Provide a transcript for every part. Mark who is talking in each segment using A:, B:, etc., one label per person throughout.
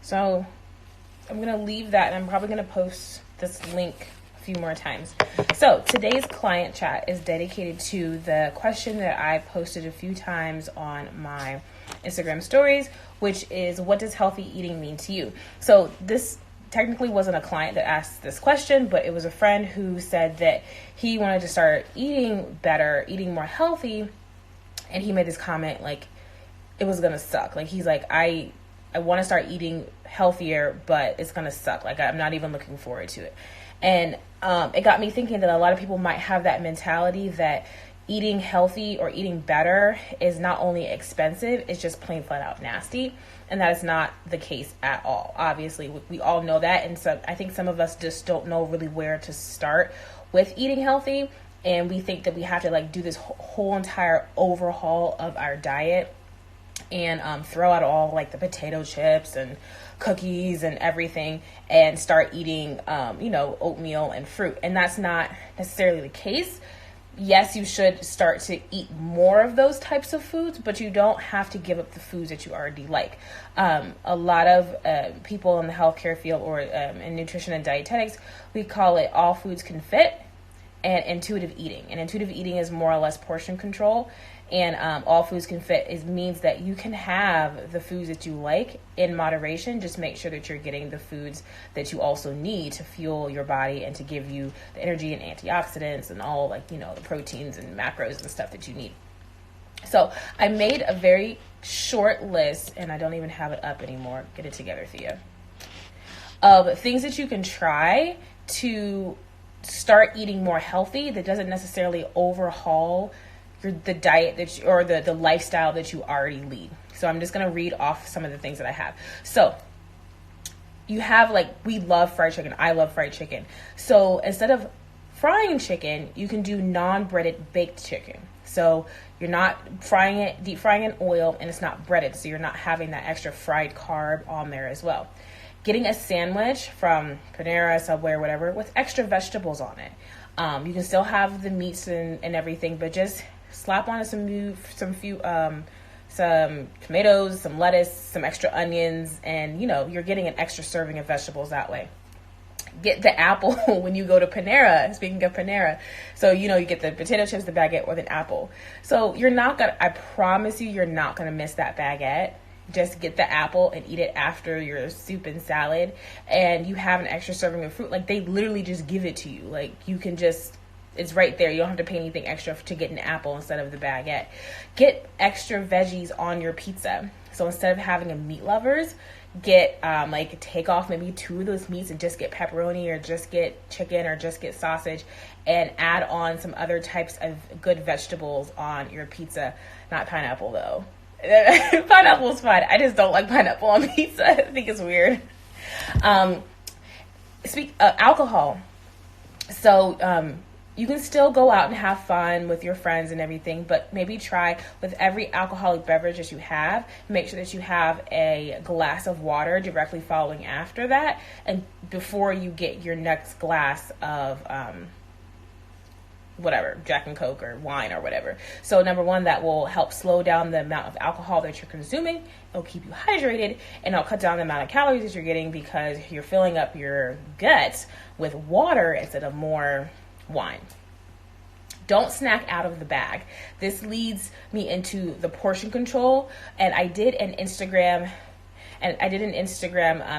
A: So I'm going to leave that, and I'm probably going to post this link a few more times. So today's client chat is dedicated to the question that I posted a few times on my Instagram stories, which is, what does healthy eating mean to you? So this technically wasn't a client that asked this question, but it was a friend who said that he wanted to start eating better, eating more healthy. And he made this comment like it was going to suck. Like, he's like, I want to start eating healthier, but it's going to suck. Like, I'm not even looking forward to it. And it got me thinking that a lot of people might have that mentality that eating healthy or eating better is not only expensive, it's just plain flat out nasty. And that is not the case at all. Obviously, we all know that. And so I think some of us just don't know really where to start with eating healthy. And we think that we have to like do this whole entire overhaul of our diet and throw out all like the potato chips and cookies and everything and start eating, oatmeal and fruit. And that's not necessarily the case. Yes, you should start to eat more of those types of foods, but you don't have to give up the foods that you already like. A lot of people in the healthcare field or in nutrition and dietetics, we call it all foods can fit and intuitive eating. And intuitive eating is more or less portion control. And all foods can fit means that you can have the foods that you like in moderation. Just make sure that you're getting the foods that you also need to fuel your body and to give you the energy and antioxidants and all the proteins and macros and stuff that you need. So I made a very short list, and I don't even have it up anymore. Get it together, Thea. Of things that you can try to start eating more healthy that doesn't necessarily overhaul the diet or the lifestyle that you already lead. So I'm just going to read off some of the things that I have. So you have we love fried chicken. I love fried chicken. So instead of frying chicken, you can do non-breaded baked chicken. So you're not deep frying in oil, and it's not breaded. So you're not having that extra fried carb on there as well. Getting a sandwich from Panera, Subway, or whatever with extra vegetables on it. You can still have the meats and everything, but just slap on some tomatoes, some lettuce, some extra onions, and you're getting an extra serving of vegetables that way. Get the apple when you go to Panera. Speaking of Panera, so you get the potato chips, the baguette, or the apple. So I promise you're not gonna miss that baguette. Just get the apple and eat it after your soup and salad, and you have an extra serving of fruit. They literally just give it to you. You can just, it's right there. You don't have to pay anything extra to get an apple instead of the baguette. Get extra veggies on your pizza. So instead of having a meat lovers, get take off maybe 2 of those meats and just get pepperoni or just get chicken or just get sausage, and add on some other types of good vegetables on your pizza. Not pineapple though. Pineapple is fine. I just don't like pineapple on pizza. I think it's weird. Alcohol. So you can still go out and have fun with your friends and everything, but maybe try with every alcoholic beverage that you have, make sure that you have a glass of water directly following after that, and before you get your next glass of whatever, Jack and Coke or wine or whatever. So number one, that will help slow down the amount of alcohol that you're consuming. It'll keep you hydrated, and it'll cut down the amount of calories that you're getting because you're filling up your guts with water instead of more wine. Don't snack out of the bag. This leads me into the portion control, and I did an Instagram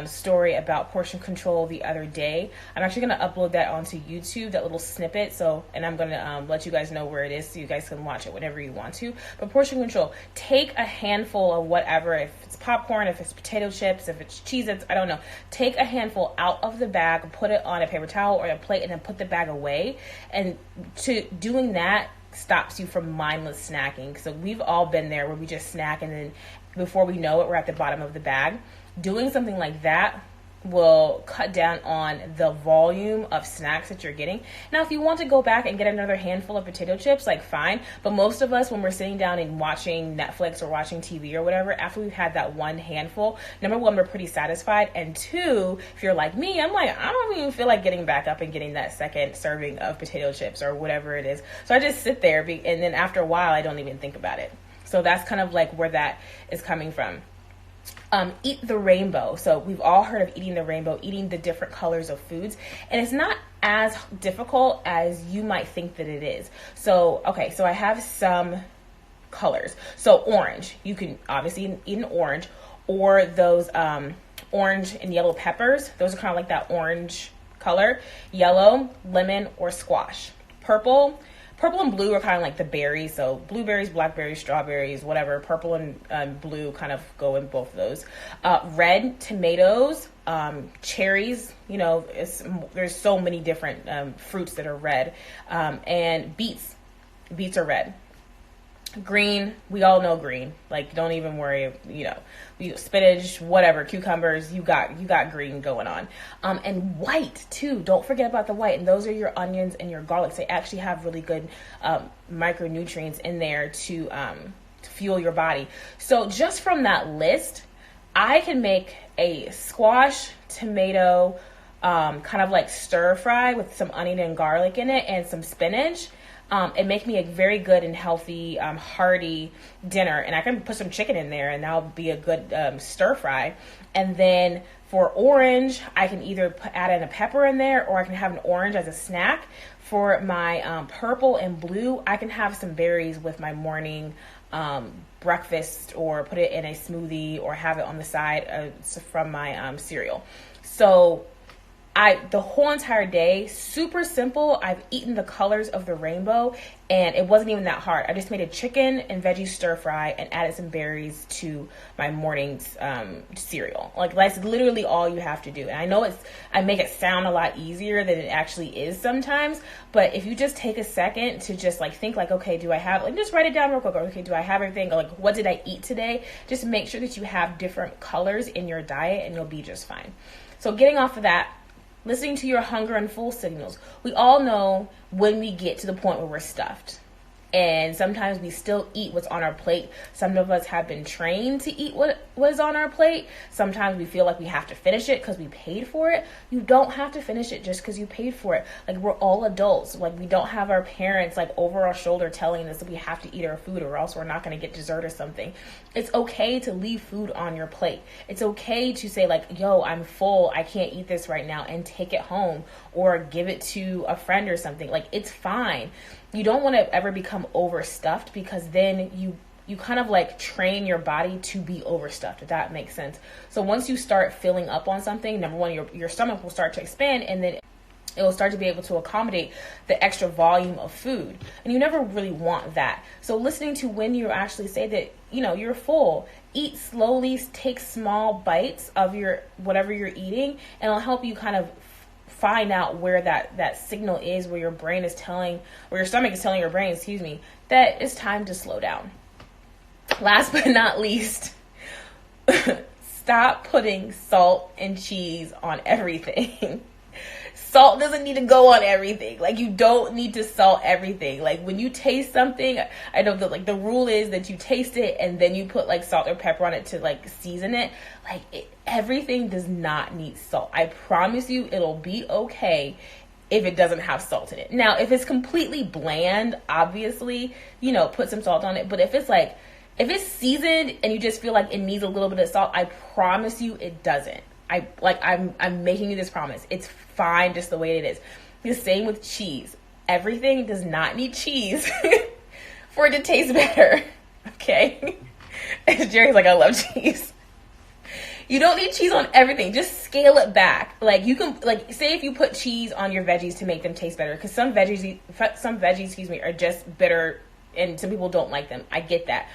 A: story about portion control the other day. I'm actually going to upload that onto YouTube, that little snippet. And I'm going to let you guys know where it is so you guys can watch it whenever you want to. But portion control, take a handful of whatever, if it's popcorn, if it's potato chips, if it's Cheez-Its, I don't know. Take a handful out of the bag, put it on a paper towel or a plate, and then put the bag away. And doing that stops you from mindless snacking. So we've all been there where we just snack, and then before we know it, we're at the bottom of the bag. Doing something like that will cut down on the volume of snacks that you're getting. Now, if you want to go back and get another handful of potato chips, fine. But most of us, when we're sitting down and watching Netflix or watching TV or whatever, after we've had that one handful, number one, we're pretty satisfied. And two, if you're like me, I'm I don't even feel like getting back up and getting that second serving of potato chips or whatever it is. So I just sit there, and then after a while, I don't even think about it. So that's kind of where that is coming from. eat the rainbow. So we've all heard of eating the rainbow, eating the different colors of foods. And it's not as difficult as you might think that it is. So, okay, so I have some colors. So orange, you can obviously eat an orange, or those orange and yellow peppers. Those are kind of like that orange color. Yellow, lemon, or squash. Purple and blue are kind of like the berries. So blueberries, blackberries, strawberries, whatever. Purple and blue kind of go in both of those. Red, tomatoes, cherries. You know, there's so many different fruits that are red. And beets. Beets are red. Green, we all know green. Like, don't even worry, you know, spinach, whatever, cucumbers, you got green going on. And white too. Don't forget about the white. And those are your onions and your garlics. They actually have really good micronutrients in there to fuel your body. So just from that list, I can make a squash, tomato, kind of like stir fry with some onion and garlic in it and some spinach. And make me a very good and healthy, hearty dinner. And I can put some chicken in there, and that'll be a good stir fry. And then for orange, I can either add in a pepper in there, or I can have an orange as a snack. For my purple and blue, I can have some berries with my morning breakfast, or put it in a smoothie, or have it on the side from my cereal. So the whole entire day, super simple. I've eaten the colors of the rainbow, and it wasn't even that hard. I just made a chicken and veggie stir fry and added some berries to my morning's cereal. Like, that's literally all you have to do. And I know I make it sound a lot easier than it actually is sometimes, but if you just take a second to just like think like, okay, do I have, like, just write it down real quick. Okay, do I have everything? Like, what did I eat today? Just make sure that you have different colors in your diet, and you'll be just fine. So getting off of that, listening to your hunger and full signals. We all know when we get to the point where we're stuffed. And sometimes we still eat what's on our plate. Some of us have been trained to eat what is on our plate. Sometimes we feel like we have to finish it because we paid for it. You don't have to finish it just because you paid for it. Like, we're all adults. Like, we don't have our parents like over our shoulder telling us that we have to eat our food, or else we're not going to get dessert or something. It's okay to leave food on your plate. It's okay to say like, yo, I'm full, I can't eat this right now, and take it home or give it to a friend or something. Like, it's fine. You don't want to ever become overstuffed, because then you kind of like train your body to be overstuffed, if that makes sense. So once you start filling up on something, number one, your stomach will start to expand, and then it will start to be able to accommodate the extra volume of food. And you never really want that. So listening to when you actually say that, you know, you're full, eat slowly, take small bites of your whatever you're eating, and it'll help you kind of find out where that signal is, where your brain is telling, or your stomach is telling your brain, that it's time to slow down. Last but not least, stop putting salt and cheese on everything. Salt doesn't need to go on everything. Like, you don't need to salt everything. Like, when you taste something, I know that like the rule is that you taste it and then you put like salt or pepper on it to like season it. Like, everything does not need salt. I promise you, it'll be okay if it doesn't have salt in it. Now, if it's completely bland, obviously, you know, put some salt on it. But if it's seasoned and you just feel like it needs a little bit of salt, I promise you it doesn't. I'm making you this promise. It's fine just the way it is. The same with cheese. Everything does not need cheese for it to taste better. Okay? Jerry's like, I love cheese. You don't need cheese on everything. Just scale it back. Like, you can, like, say if you put cheese on your veggies to make them taste better, because some veggies, are just bitter, and some people don't like them. I get that.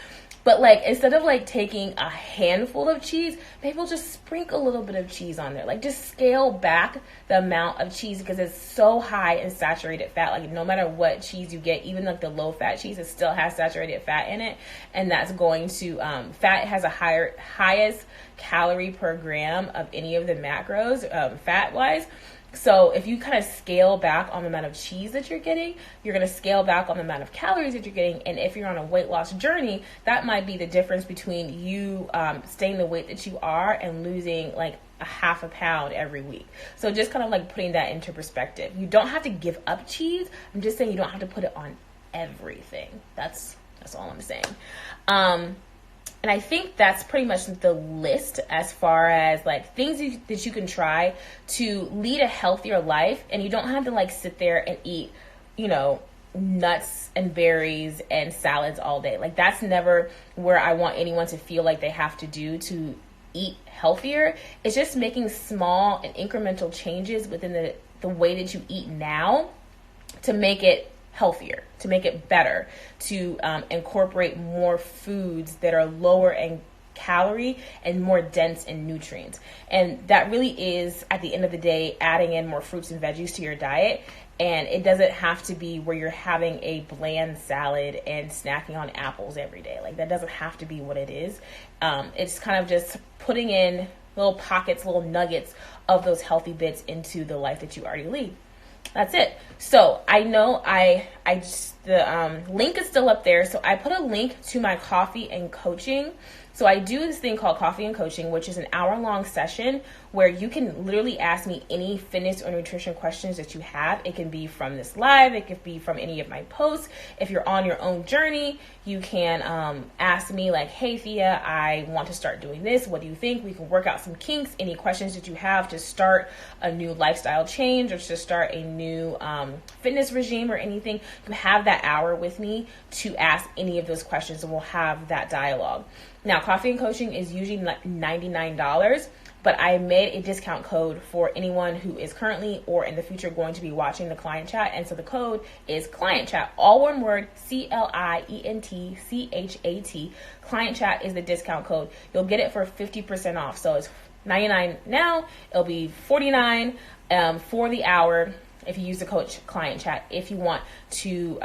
A: But like, instead of like taking a handful of cheese, maybe we'll just sprinkle a little bit of cheese on there. Like, just scale back the amount of cheese, because it's so high in saturated fat. Like, no matter what cheese you get, even like the low fat cheese, it still has saturated fat in it. And that's going to, fat has a highest calorie per gram of any of the macros, fat wise. So if you kind of scale back on the amount of cheese that you're getting, you're going to scale back on the amount of calories that you're getting. And if you're on a weight loss journey, that might be the difference between you staying the weight that you are and losing like a half a pound every week. So just kind of like putting that into perspective. You don't have to give up cheese. I'm just saying you don't have to put it on everything. That's all I'm saying. And I think that's pretty much the list as far as like things that you can try to lead a healthier life. And you don't have to like sit there and eat, nuts and berries and salads all day. Like that's never where I want anyone to feel like they have to do to eat healthier. It's just making small and incremental changes within the way that you eat now to make it healthier, to make it better, to incorporate more foods that are lower in calorie and more dense in nutrients. And that really is, at the end of the day, adding in more fruits and veggies to your diet. And it doesn't have to be where you're having a bland salad and snacking on apples every day. Like that doesn't have to be what it is. It's kind of just putting in little pockets, little nuggets of those healthy bits into the life that you already lead. That's it. So I know the link is still up there. So I put a link to my coffee and coaching. So I do this thing called Coffee and Coaching, which is an hour-long session where you can literally ask me any fitness or nutrition questions that you have. It can be from this live. It could be from any of my posts. If you're on your own journey, you can ask me like, hey, Thea, I want to start doing this. What do you think? We can work out some kinks. Any questions that you have to start a new lifestyle change or to start a new fitness regime or anything, you have that hour with me to ask any of those questions and we'll have that dialogue. Now, Coffee and Coaching is usually $99, but I made a discount code for anyone who is currently or in the future going to be watching the client chat. And so the code is client chat, all one word, CLIENTCHAT. Client chat is the discount code. You'll get it for 50% off. So it's $99 now. It'll be $49 for the hour if you use the code client chat. If you want to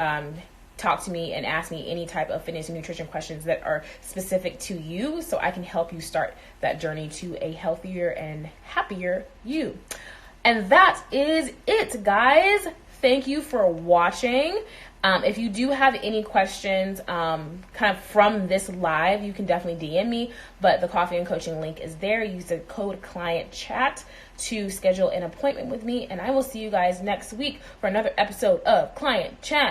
A: talk to me and ask me any type of fitness and nutrition questions that are specific to you so I can help you start that journey to a healthier and happier you. And that is it, guys. Thank you for watching. If you do have any questions kind of from this live, you can definitely DM me, but the Coffee and Coaching link is there. Use the code client chat to schedule an appointment with me, and I will see you guys next week for another episode of Client Chat.